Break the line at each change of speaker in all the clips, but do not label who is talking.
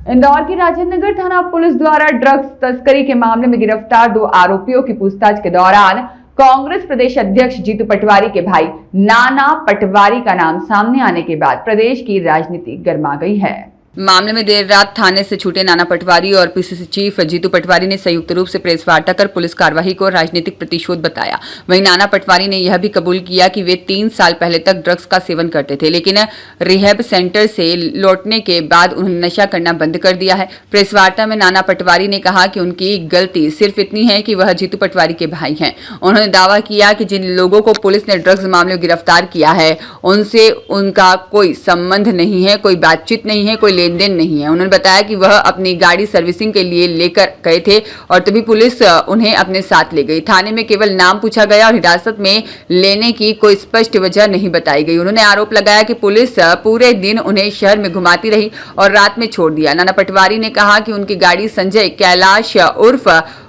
इंदौर की राजेंद्र नगर थाना पुलिस द्वारा ड्रग्स तस्करी के मामले में गिरफ्तार 2 आरोपियों की पूछताछ के दौरान कांग्रेस प्रदेश अध्यक्ष जीतू पटवारी के भाई नाना पटवारी का नाम सामने आने के बाद प्रदेश की राजनीति गर्मा गई है। मामले में देर रात थाने से छूटे नाना पटवारी और पीसीसी चीफ जीतू पटवारी ने संयुक्त रूप से प्रेस वार्ता कर पुलिस कार्रवाई को राजनीतिक प्रतिशोध बताया। वहीं नाना पटवारी ने यह भी कबूल किया कि वे 3 साल पहले तक ड्रग्स का सेवन करते थे, लेकिन रिहैब सेंटर से लौटने के बाद उन्होंने नशा करना बंद कर दिया है। प्रेस वार्ता में नाना पटवारी ने कहा कि उनकी गलती सिर्फ इतनी है कि वह जीतू पटवारी के भाई हैं। उन्होंने दावा किया कि जिन लोगों को पुलिस ने ड्रग्स मामले में गिरफ्तार किया है उनसे उनका कोई संबंध नहीं है, कोई बातचीत नहीं है, कोई लेनदेन नहीं है। उन्होंने बताया कि वह अपनी गाड़ी सर्विसिंग के लिए लेकर गए थे और तभी पुलिस उन्हें अपने साथ ले गई। थाने में केवल नाम पूछा गया और हिरासत में लेने की कोई स्पष्ट वजह नहीं बताई गई। उन्होंने आरोप लगाया कि पुलिस पूरे दिन उन्हें शहर में घुमाती रही और रात में छोड़ दिया। नाना पटवारी ने कहा कि उनकी गाड़ी संजय कैलाश उर्फ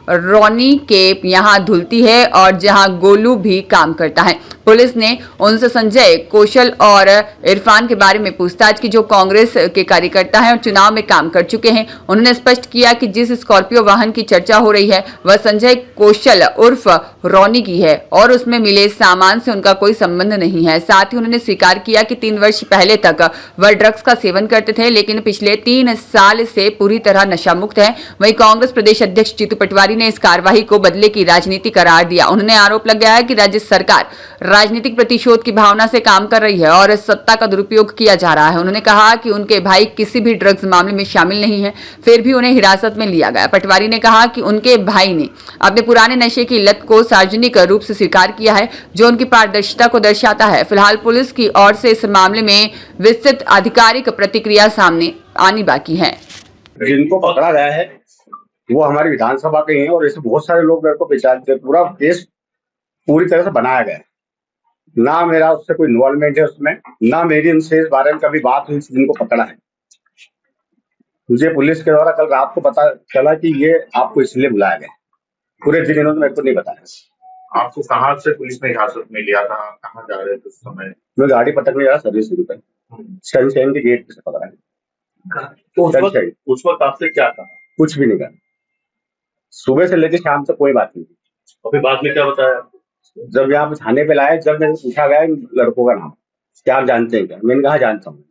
रोनी के यहाँ धुलती है और जहां गोलू भी काम करता है। पुलिस ने उनसे संजय, कौशल और इरफान के बारे में पूछताछ की, जो कांग्रेस के कार्यकर्ता हैं और चुनाव में काम कर चुके हैं। उन्होंने स्पष्ट किया कि जिस स्कॉर्पियो वाहन की चर्चा हो रही है वह संजय कौशल उर्फ रोनी की है और उसमें मिले सामान से उनका कोई संबंध नहीं है। साथ ही उन्होंने स्वीकार किया कि 3 वर्ष पहले तक वह ड्रग्स का सेवन करते थे, लेकिन पिछले 3 साल से पूरी तरह नशा मुक्त है। वहीं कांग्रेस प्रदेश अध्यक्ष जीतू पटवारी ने इस कार्रवाई को बदले की राजनीति करार दिया। उन्होंने आरोप लगाया कि राज्य सरकार राजनीतिक प्रतिशोध की भावना से काम कर रही है और सत्ता का दुरुपयोग किया जा रहा है। उन्होंने कहा कि उनके भाई किसी भी ड्रग्स मामले में शामिल नहीं है, फिर भी उन्हें हिरासत में लिया गया। पटवारी ने कहा कि उनके भाई ने अपने पुराने नशे की लत को सार्वजनिक रूप से स्वीकार किया है, जो उनकी पारदर्शिता को दर्शाता है। फिलहाल पुलिस की ओर से इस मामले में विस्तृत आधिकारिक प्रतिक्रिया सामने आनी बाकी है।
जिनको पकड़ा गया है वो हमारी विधानसभा के हैं और ऐसे बहुत सारे लोग मेरे को पहचानते हैं। पूरा केस पूरी तरह से बनाया गया है, ना मेरा उससे कोई इन्वॉल्वमेंट है उसमें, ना मेरी उनसे इस बारे में कभी बात हुई जिनको पकड़ा है। मुझे पुलिस के द्वारा कल रात को पता चला कि ये आपको इसलिए बुलाया गया। पूरे दिन इन्होंने मेरे को नहीं बताया।
आपको कहाँ से पुलिस ने हिरासत में लिया था, कहाँ जा रहे थे उस समय?
मैं गाड़ी पटकने जा रहा सर्विसिंग पे, सनशाइन के गेट से पकड़ा है।
तो उस वक्त आपसे क्या कहा?
कुछ भी नहीं कहा, सुबह से लेकर शाम तक कोई बात नहीं।
और फिर बाद में क्या बताया?
जब यहाँ पे थाने पे लाए, जब मैंने पूछा गया लड़कों का नाम क्या आप जानते हैं क्या, मैंने कहा जानता हूँ।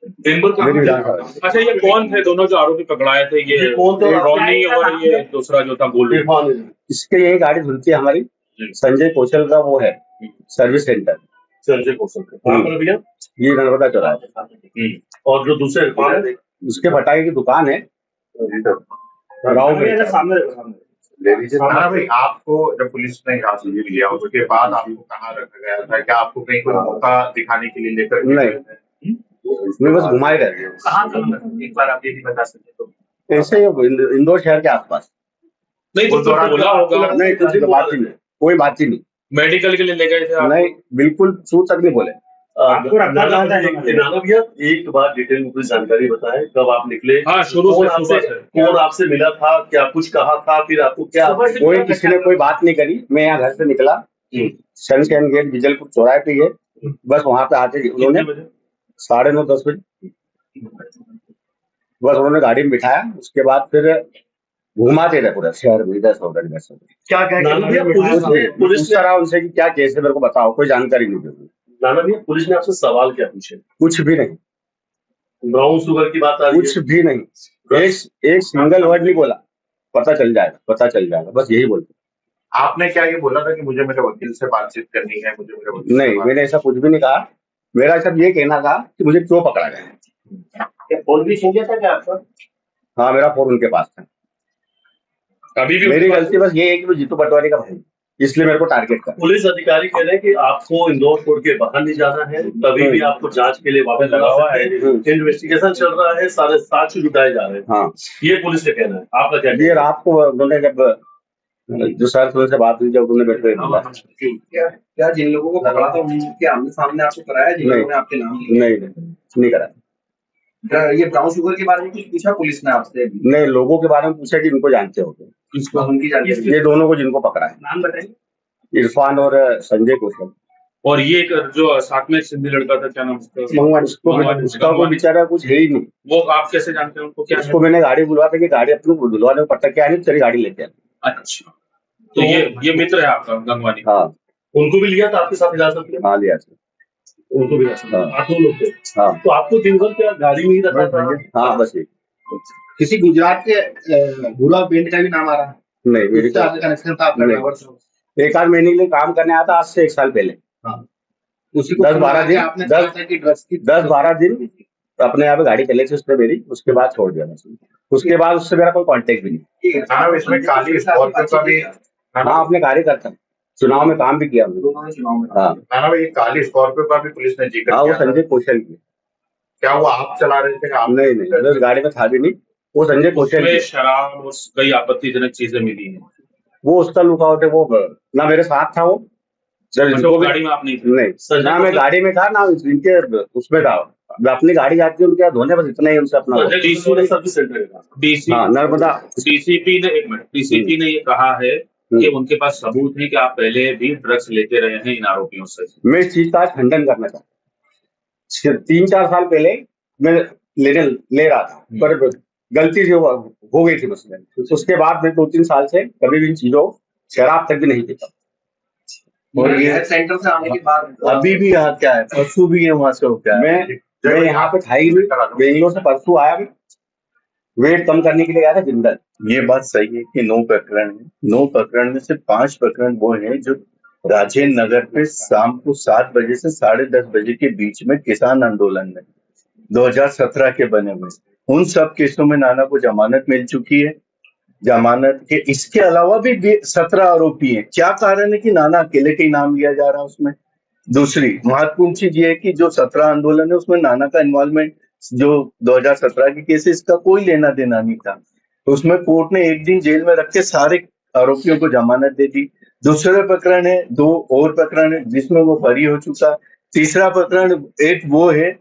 अच्छा, ये कौन थे दोनों जो आरोपी पकड़ाए थे? ये कौन थे? रोनी और ये दूसरा जो था गोलू।
इसके यही गाड़ी धुलती है हमारी, संजय कौशल का वो है सर्विस सेंटर।
संजय कौशल का भैया
ये नर्मदा चौराहे।
और जो दूसरे
उसके पटाखे की दुकान है
भाई। आपको जब पुलिस ने हिरासत में लिया उसके बाद आपको कहाँ रखा गया था? क्या आपको कहीं कोई मौका दिखाने के लिए लेकर?
नहीं, मैं बस घुमाए गए।
एक बार आप ये भी बता सकते तो?
ऐसे इंदौर शहर के आसपास।
नहीं तो बोला होगा?
नहीं, कुछ बात ही नहीं, कोई बात ही नहीं।
मेडिकल के लिए ले गए थे?
नहीं, बिल्कुल सूट तक नहीं बोले।
आपको रखना नाना भैया, एक बार डिटेल में कुछ जानकारी बताएं, कब आप निकले? हाँ, शुरू से कौन आपसे मिला था, क्या कुछ कहा था, फिर आपको क्या?
कोई किसी ने कोई बात नहीं करी। मैं यहाँ घर से निकला, सनशाइन गेट विजलपुर चौराहे पे है, बस वहां पे आते उन्होंने 9:30-10 बजे बस उन्होंने गाड़ी में बिठाया। उसके बाद फिर घुमाते रहे पूरा शहर में, इधर से उधर, इधर से उधर।
क्या
पुलिस रहा उनसे कि क्या केस है, मेरे को बताओ। कोई जानकारी नहीं दी।
नाना भैया, पुलिस ने आपसे सवाल क्या पूछे?
कुछ भी नहीं।
ब्राउन शुगर की बात आ रही है?
कुछ भी नहीं, एक सिंगल वर्ड नहीं बोला। पता चल जाएगा, पता चल जाएगा, बस यही बोलते।
आपने क्या ये बोला था कि मुझे मेरे वकील से बातचीत करनी है, मुझे मेरे वकील?
नहीं, मैंने ऐसा कुछ भी नहीं कहा। मेरा सिर्फ ये कहना था कि मुझे क्यों पकड़ा गया।
फोन भी छीन लिया था क्या आपका?
हाँ, मेरा फोन उनके पास था।
अभी भी
मेरी गलती बस ये है कि मैं जीतू पटवारी का भाई, इसलिए मेरे को टारगेट कर।
पुलिस अधिकारी कह रहे हैं कि आपको इंदौर छोड़ के बाहर नहीं जाना है, तभी भी आपको जांच के लिए वापस लगा हुआ है। इन्वेस्टिगेशन चल रहा है, सारे साक्ष्य जुटाए जा रहे हैं।
हाँ, ये
पुलिस का कहना है। आपका क्या?
ये रात को उन्होंने जब जो सर से बात हुई, जब उन्होंने बैठे
क्या जिन लोगों को पकड़ा था उनके आमने सामने आपको कराया, जिन लोगों ने आपके नाम
नहीं कराया।
ये ब्राउन शुगर के बारे में कुछ पूछा पुलिस ने आपसे?
नहीं, लोगों के बारे में पूछा कि इनको जानते हो?
उनकी जानकारी?
ये दोनों को जिनको पकड़ा है,
नाम बताइए।
इरफान और संजय कौशल।
और ये एक जो साथ में एक सिंधी लड़का था, क्या नाम उसका?
उसका कोई बेचारा कुछ है ही नहीं।
वो आप कैसे जानते हैं उनको? क्या
उसको मैंने गाड़ी बुलवा था कि गाड़ी अपने बुलवाने को पट्टा क्या नहीं, तेरी गाड़ी लेके आ।
अच्छा, तो ये मित्र है आपका गंगवानी?
हाँ,
उनको भी लिया था आपके साथ हिरासत में?
हाँ लिया था।
उनको भी हिरासत में?
हाँ।
आप दो लोग थे?
हाँ,
तो आपको दिन भर क्या गाड़ी में ही रखा था?
हाँ बस ये।
किसी गुजरात के भूरा पेंट का भी नाम आ रहा है?
नहीं, मेरे
उससे आपका कनेक्शन था? आपका ड्राइवर से
एक आध महीने के लिए काम करने आया था, आज से 1 साल पहले।
उसी को
10-12 दिन
आपने कहा था कि ड्रग्स की
10-12 दिन अपने यहाँ पे गाड़ी चले थी उसने मेरी, उसके बाद छोड़ दिया उसने। उसके बाद उससे मेरा कोई कांटेक्ट भी नहीं।
हाँ, इसमें काली स्कॉर्पियो का भी
हाँ, अपने कार्यकर्ता चुनाव में काम भी किया हमने।
दोनों चुनाव में
हाँ,
हाँ भाई, काली स्कॉर्पियो का भी पुलिस ने जिक्र
हाँ, वो
किया था।
संजय कौशल की।
क्या वो आप चला रहे थे? आप
नहीं, उस गाड़ी में था भी नहीं, वो संजय कौशल
उसमें
की।
शराब और कई आपत्तिजनक चीजें मिली हैं।
वो उसका लुकआउट है, वो ना मेरे साथ था वो। जब
अच्छा,
इनको
वो
भी
गाड़ी में आप नहीं थे?
नहीं, ना मैं गाड़ी में था, ना इनके उसमें था। अपनी गाड़ी जाती है उनके यहाँ धोने, बस इतना ही उनसे अपना।
सर्विस सेंटर है।
हाँ, नर्मदा।
डीसीपी ने डीसीपी ने ये कहा है कि उनके पास सबूत है कि आप पहले भी ड्रग्स लेते रहे हैं इन आरोपियों से।
मैं इस चीज का खंडन करना चाहता हूँ। 3-4 साल पहले मैं ले रहा था, पर गलती से हो गई थी मुझसे। उसके बाद मैं 2-3 साल से कभी भी इन चीजों, शराब तक भी नहीं पीता।
और ये सेंटर से आने के बाद
अभी भी यहाँ क्या है? परसों भी है वहां से हो क्या है?
मैं यहाँ पे था ही नहीं, बेंगलोर से परसों आया। मैं वेट कम करने के लिए गया था जिंदल।
ये बात सही है कि 9 प्रकरण है। 9 प्रकरण में से 5 प्रकरण वो हैं जो राजेंद्र नगर पे शाम को 7 बजे से 10:30 बजे के बीच में किसान आंदोलन में 2017 के बने हुए। उन सब केसों में नाना को जमानत मिल चुकी है। जमानत के इसके अलावा भी 17 आरोपी हैं। क्या कारण है कि नाना अकेले का ही नाम लिया जा रहा है उसमें? दूसरी महत्वपूर्ण चीज ये है कि जो 17 आंदोलन है उसमें नाना का इन्वॉल्वमेंट, जो 2017 के केसेस का कोई लेना देना नहीं था। उसमें कोर्ट ने 1 दिन जेल में रख के सारे आरोपियों को जमानत दे दी। दूसरे प्रकरण है, 2 और प्रकरण है जिसमें वो बरी हो चुका। तीसरा प्रकरण एक वो है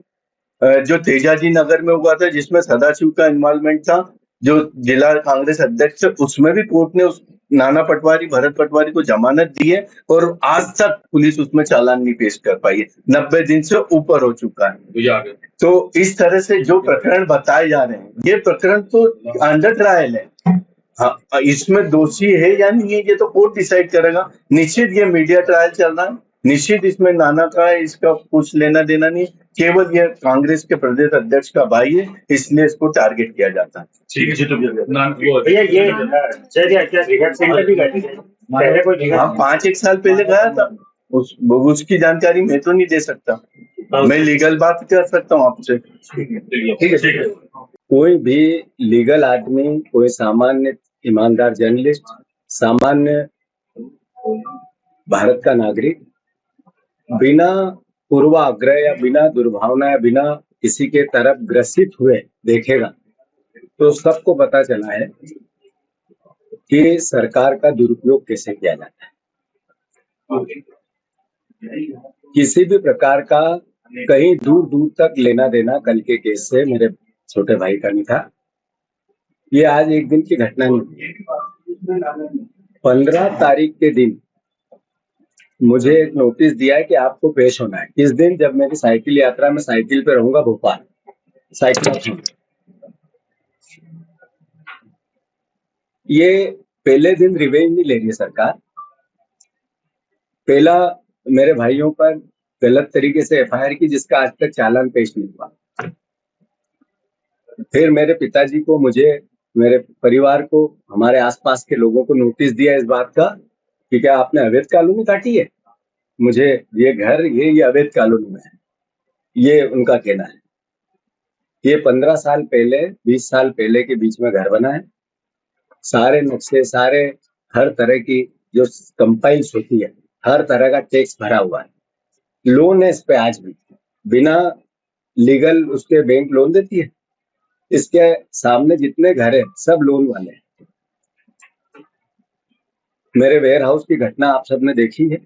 जो तेजाजी नगर में हुआ था जिसमें सदाशिव का इन्वॉल्वमेंट था, जो जिला कांग्रेस अध्यक्ष, उसमें भी कोर्ट ने उस नाना पटवारी, भरत पटवारी को जमानत दी है और आज तक पुलिस उसमें चालान नहीं पेश कर पाई है। 90 दिन से ऊपर हो चुका है। तो इस तरह से जो प्रकरण बताए जा रहे हैं, ये प्रकरण तो अंडर ट्रायल है। हाँ, इसमें दोषी है या नहीं है ये तो कोर्ट डिसाइड करेगा। निश्चित ये मीडिया ट्रायल चल रहा है, निश्चित इसमें नाना का इसका कुछ लेना देना नहीं, केवल ये कांग्रेस के प्रदेश अध्यक्ष का भाई है, इसलिए इसको टारगेट किया जाता है।
ठीक है जी, तो
भैया ये क्या रिहर्स सेंटर भी गए थे पहले? कोई
हाँ, 5-1 साल पहले गया था। उसकी जानकारी मैं तो नहीं दे सकता, मैं लीगल बात कर सकता हूँ आपसे।
ठीक है।
कोई भी लीगल आदमी, कोई सामान्य ईमानदार जर्नलिस्ट, सामान्य भारत का नागरिक बिना पूर्वाग्रह या बिना दुर्भावना या बिना किसी के तरफ ग्रसित हुए देखेगा तो सबको पता चला है कि सरकार का दुरुपयोग कैसे किया जाता है। किसी भी प्रकार का कहीं दूर दूर तक लेना देना कल के केस से मेरे छोटे भाई का नहीं था। ये आज एक दिन की घटना नहीं। 15 तारीख के दिन मुझे एक नोटिस दिया है कि आपको पेश होना है। किस दिन? जब मेरी साइकिल यात्रा में साइकिल पे रहूंगा भोपाल, साइकिल। ये पहले दिन रिवेंज नहीं ले रही है सरकार। पहला मेरे भाइयों पर गलत तरीके से एफआईआर की जिसका आज तक चालान पेश नहीं हुआ। फिर मेरे पिताजी को, मुझे, मेरे परिवार को, हमारे आसपास के लोगों को नोटिस दिया इस बात का कि क्या आपने अवैध कॉलोनी काटी है, मुझे ये घर ये अवैध कॉलोनी में है, ये उनका कहना है। ये 15 साल पहले, 20 साल पहले के बीच में घर बना है। सारे नक्शे, सारे हर तरह की जो कंपाइल्स होती है, हर तरह का टैक्स भरा हुआ है। लोन है इस पे आज भी, बिना लीगल उसके बैंक लोन देती है। इसके सामने जितने घर है सब लोन वाले हैं। मेरे वेयर हाउस की घटना आप सबने देखी है।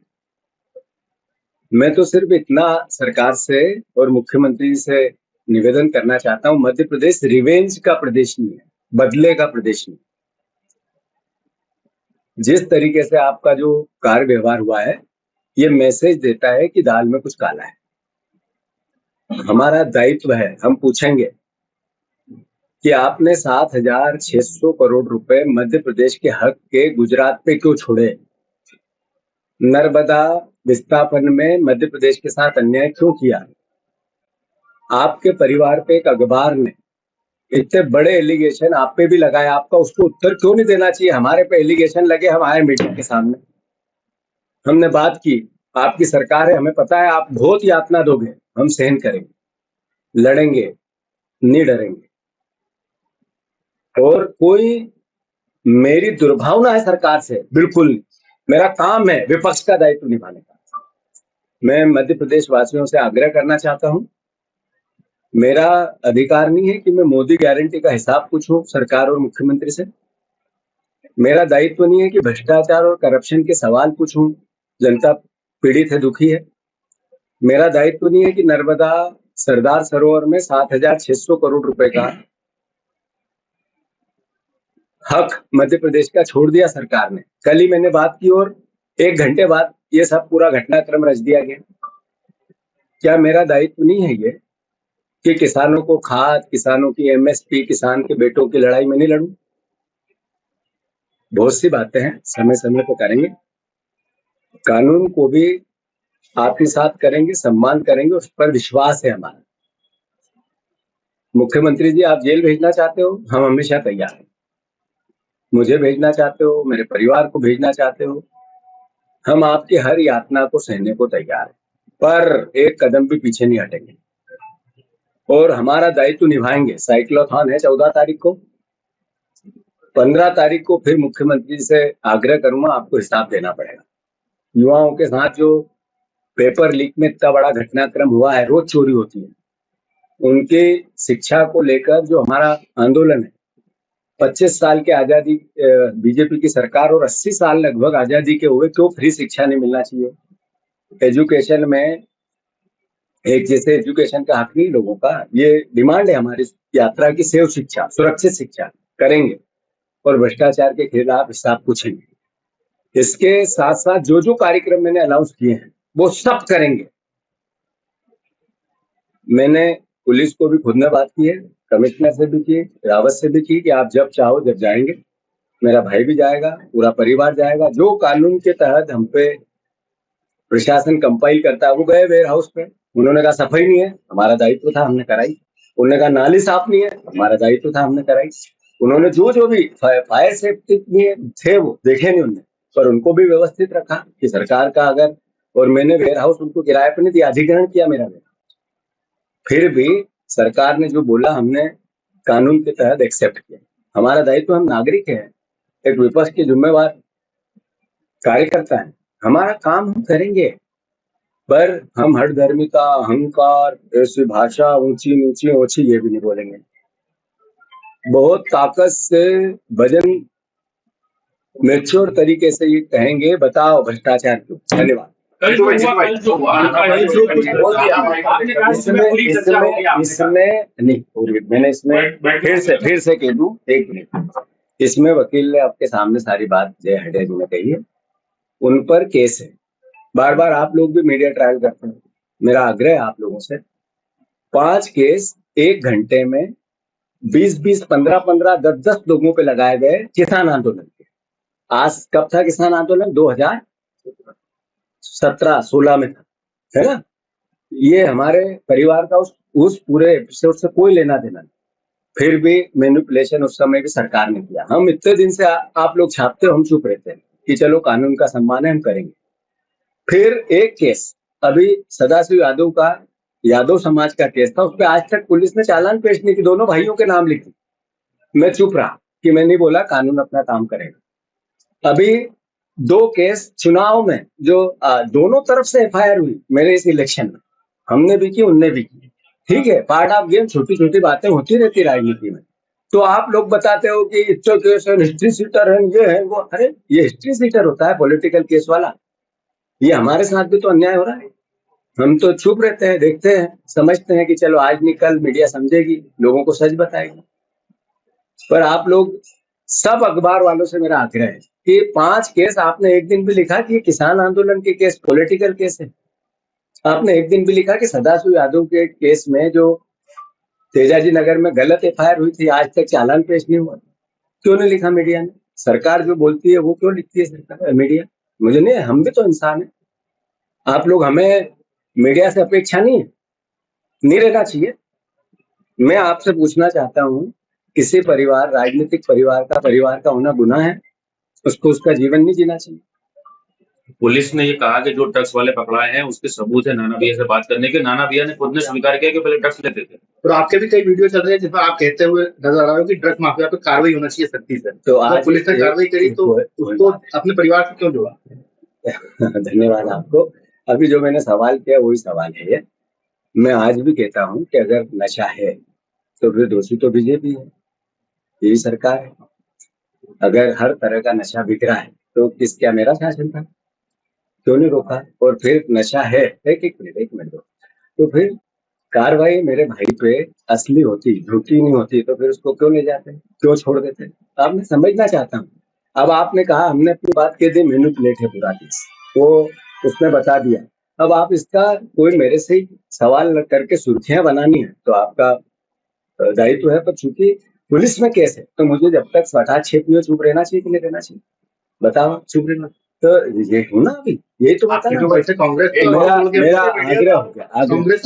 मैं तो सिर्फ इतना सरकार से और मुख्यमंत्री से निवेदन करना चाहता हूं, मध्य प्रदेश रिवेंज का प्रदेश नहीं है, बदले का प्रदेश नहीं। जिस तरीके से आपका जो कार्य व्यवहार हुआ है, ये मैसेज देता है कि दाल में कुछ काला है। हमारा दायित्व है, हम पूछेंगे कि आपने 7,600 करोड़ रुपए मध्य प्रदेश के हक के गुजरात पे क्यों छोड़े? नर्मदा विस्थापन में मध्य प्रदेश के साथ अन्याय क्यों किया? आपके परिवार पे एक अखबार ने इतने बड़े एलिगेशन आप पे भी लगाया, आपका उसको उत्तर क्यों नहीं देना चाहिए? हमारे पे एलिगेशन लगे, हम आए मीडिया के सामने, हमने बात की, आपकी सरकार है, हमें पता है आप बहुत यातना दोगे, हम सहन करेंगे, लड़ेंगे, नहीं डरेंगे। और कोई मेरी दुर्भावना है सरकार से? बिल्कुल नहीं। मेरा काम है विपक्ष का दायित्व निभाने का। मैं मध्य प्रदेश वासियों से आग्रह करना चाहता हूं, मेरा अधिकार नहीं है कि मैं मोदी गारंटी का हिसाब पूछूं सरकार और मुख्यमंत्री से। मेरा दायित्व नहीं है कि भ्रष्टाचार और करप्शन के सवाल पूछूं, जनता पीड़ित है, दुखी है। मेरा दायित्व नहीं है कि नर्मदा सरदार सरोवर में 7,600 करोड़ रुपए का हक मध्य प्रदेश का छोड़ दिया सरकार ने। कल ही मैंने बात की और 1 घंटे बाद ये सब पूरा घटनाक्रम रच दिया गया। क्या मेरा दायित्व नहीं है ये कि किसानों को खाद, किसानों की एमएसपी, किसान के बेटों की लड़ाई में नहीं लड़ूं? बहुत सी बातें हैं, समय समय पर करेंगे, कानून को भी आत्मसात करेंगे, सम्मान करेंगे, उस पर विश्वास है हमारा। मुख्यमंत्री जी, आप जेल भेजना चाहते हो, हम हमेशा तैयार हैं। मुझे भेजना चाहते हो, मेरे परिवार को भेजना चाहते हो, हम आपकी हर यातना को सहने को तैयार हैं, पर एक कदम भी पीछे नहीं हटेंगे और हमारा दायित्व निभाएंगे। साइक्लोथॉन है 14 तारीख को, 15 तारीख को फिर मुख्यमंत्री जी से आग्रह करूंगा, आपको हिसाब देना पड़ेगा। युवाओं के साथ जो पेपर लीक में इतना बड़ा घटनाक्रम हुआ है, रोज चोरी होती है, उनकी शिक्षा को लेकर जो हमारा आंदोलन है, 25 साल के आजादी बीजेपी की सरकार और 80 साल लगभग आजादी के हुए, क्यों फ्री शिक्षा नहीं मिलना चाहिए? एजुकेशन में एक जैसे एजुकेशन का हक नहीं लोगों का, ये डिमांड है हमारी यात्रा की। सेव शिक्षा, सुरक्षित शिक्षा करेंगे और भ्रष्टाचार के खिलाफ हिसाब पूछेंगे। इसके साथ साथ जो जो कार्यक्रम मैंने अनाउंस किए हैं वो सब करेंगे। मैंने पुलिस को भी खुद ने बात की है, कमिश्नर से भी की, रावत से भी की कि आप जब चाहो जब जाएंगे, मेरा भाई भी जाएगा, पूरा परिवार जाएगा। जो कानून के तहत हम पे प्रशासन कंपाइल करता है, वो गए वेयर हाउस पे, उन्होंने कहा सफाई नहीं है, हमारा दायित्व था, हमने कराई। उन्होंने कहा नाली साफ नहीं है, हमारा दायित्व था, हमने कराई। उन्होंने जो भी फायर सेफ्टी थे वो देखे नहीं उन्होंने, पर उनको भी व्यवस्थित रखा कि सरकार का अगर, और मैंने वेयर हाउस उनको किराए पर नहीं दिया, अधिग्रहण किया मेरा वेयर। फिर भी सरकार ने जो बोला हमने कानून के तहत एक्सेप्ट किया। हमारा दायित्व, हम नागरिक हैं, एक विपक्ष के जिम्मेवार कार्यकर्ता है, हमारा काम हम करेंगे, पर हम हठधर्मिता, अहंकार, ऐसी भाषा ऊंची नीची ओछी ये भी नहीं बोलेंगे। बहुत ताकत से भजन मैच्योर तरीके से ये कहेंगे, बताओ भ्रष्टाचार क्यों। धन्यवाद। मैंने इसमें फिर से कह दूं, 1 मिनट, इसमें वकील ने आपके सामने सारी बात जय हडे जी ने कही है, उन पर केस है। बार बार आप लोग भी मीडिया ट्रायल करते हैं, मेरा आग्रह है आप लोगों से, 5 केस 1 घंटे में 20-20, 15-15, 10-10 लोगों पे लगाए गए किसान आंदोलन के। आज कब था किसान आंदोलन? 2017-16 में था, है ना? ये हमारे परिवार का उस पूरे एपिसोड से कोई लेना देना नहीं। फिर भी मैनिपुलेशन उस समय भी सरकार ने किया। हम इतने दिन से आप लोग छापते हो, हम चुप रहते हैं कि चलो कानून का सम्मान है, हम करेंगे। फिर एक केस अभी सदाशिव यादव का, यादव समाज का केस था, उस पर आज तक पुलिस ने चालान पेश नहीं की, दोनों भाइयों के नाम लिखे। मैं चुप रहा कि मैं नहीं बोला, कानून अपना काम करेगा। अभी 2 केस चुनाव में जो दोनों तरफ से एफआईआर हुई मेरे इस इलेक्शन में, हमने भी की, उनने भी की, ठीक है, पार्ट ऑफ गेम, छोटी छोटी बातें होती रहती राजनीति में। तो आप लोग बताते हो कि केस है, हिस्ट्री सीटर है, ये है वो। अरे ये हिस्ट्री सीटर होता है पॉलिटिकल केस वाला, ये हमारे साथ भी तो अन्याय हो रहा है। हम तो चुप रहते हैं, देखते हैं, समझते हैं कि चलो आज नहीं कल मीडिया समझेगी, लोगों को सच बताएगी। पर आप लोग सब अखबार वालों से मेरा आग्रह है कि 5 केस आपने एक दिन भी लिखा कि ये किसान आंदोलन के केस पॉलिटिकल केस है। आपने एक दिन भी लिखा कि सदाशिव यादव के केस में जो तेजाजी नगर में गलत एफआईआर हुई थी, आज तक चालान पेश नहीं हुआ। क्यों नहीं लिखा मीडिया ने? सरकार जो बोलती है वो क्यों लिखती है सरकार मीडिया? मुझे नहीं, हम भी तो इंसान है। आप लोग, हमें मीडिया से अपेक्षा नहीं है, नहीं रहना चाहिए। मैं आपसे पूछना चाहता हूँ, किसी परिवार, राजनीतिक परिवार का होना गुनाह है? उसको उसका जीवन नहीं जीना चाहिए?
पुलिस ने ये कहा कि जो ड्रग्स वाले पकड़ाए हैं उसके सबूत है नाना भैया से बात करने के। नाना भैया ने खुद ने स्वीकार किया कि पहले ड्रग्स लेते थे।
और आपके भी कई वीडियो चल रहे हैं जिसमें आप कहते हुए नजर आ रहे हो कि ड्रग माफिया पे कार्रवाई होना चाहिए सख्ती से।
तो आज
पुलिस ने कार्रवाई करी तो उसको अपने परिवार से क्यों जोड़ा?
धन्यवाद आपको। अभी जो मैंने सवाल किया वही सवाल है ये। मैं आज भी कहता हूँ कि अगर नशा है तो फिर दोषी तो बीजेपी है, यही सरकार है। अगर हर तरह का नशा बिक रहा है तो क्या मेरा शासन था? क्यों नहीं रोका? और फिर नशा है, एक मिनट दो, तो फिर कार्रवाई मेरे भाई पे असली होती, झूठी नहीं होती, तो फिर उसको क्यों ले जाते, क्यों छोड़ देते? अब मैं समझना चाहता हूँ। अब आपने कहा हमने अपनी बात कह दी, मैनिपुलेट है पूरा केस, वो उसने बता दिया। अब आप इसका कोई मेरे से सवाल करके सुर्खियां बनानी है तो आपका दायित्व है, पर चूंकि पुलिस में केस है तो मुझे जब तक सटा छेप नहीं चुप रहना चाहिए कि नहीं रहना चाहिए? बताओ, चुप रहना तो ये हूँ ना, अभी यही तो बता रहा हूँ।
वैसे कांग्रेस
मेरा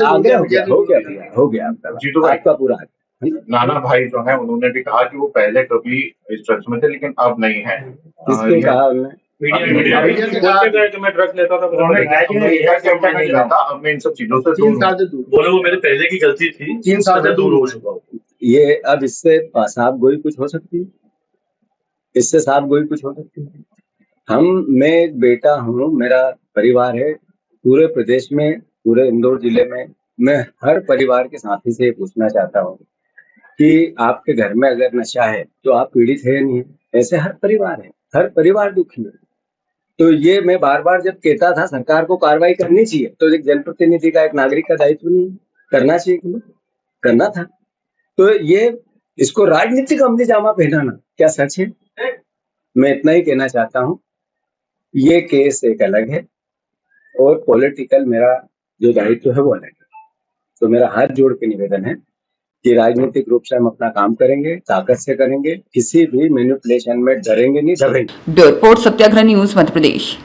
आग्रह हो गया, हो गया आपका पूरा आग्रह।
नाना भाई जो है उन्होंने भी कहा कि वो पहले कभी इस ड्रग्स में थे लेकिन अब नहीं है।
किसको कहा उन्होंने?
मीडिया से बोलते गए कि मैं ड्रग्स लेता था,
उन्होंने कहा कि मैं नहीं रहता, अब मैं इन सब चीजों से
3 साल से दूर।
बोले वो मेरे पहले की गलती थी,
3 साल से दूर
हो चुका हूँ।
ये अब इससे साफ गोई कुछ हो सकती है? इससे साफ गोई कुछ हो सकती है? मैं एक बेटा हूँ, मेरा परिवार है पूरे प्रदेश में, पूरे इंदौर जिले में। मैं हर परिवार के साथी से पूछना चाहता हूँ कि आपके घर में अगर नशा है तो आप पीड़ित है या नहीं है? ऐसे हर परिवार है, हर परिवार दुखी है। तो ये मैं बार बार जब कहता था सरकार को कार्रवाई करनी चाहिए, तो एक जनप्रतिनिधि का, एक नागरिक का दायित्व नहीं करना चाहिए कि करना था? तो ये इसको राजनीतिक अमली जामा पहनाना क्या सच है? मैं इतना ही कहना चाहता हूँ, ये केस एक अलग है और पॉलिटिकल मेरा जो दायित्व है वो अलग है। तो मेरा हाथ जोड़ के निवेदन है कि राजनीतिक रूप से हम अपना काम करेंगे, ताकत से करेंगे, किसी भी मैनिपुलेशन में डरेंगे नहीं, दबेंगे।
ब्यूरो रिपोर्ट, सत्याग्रह न्यूज, मध्य प्रदेश।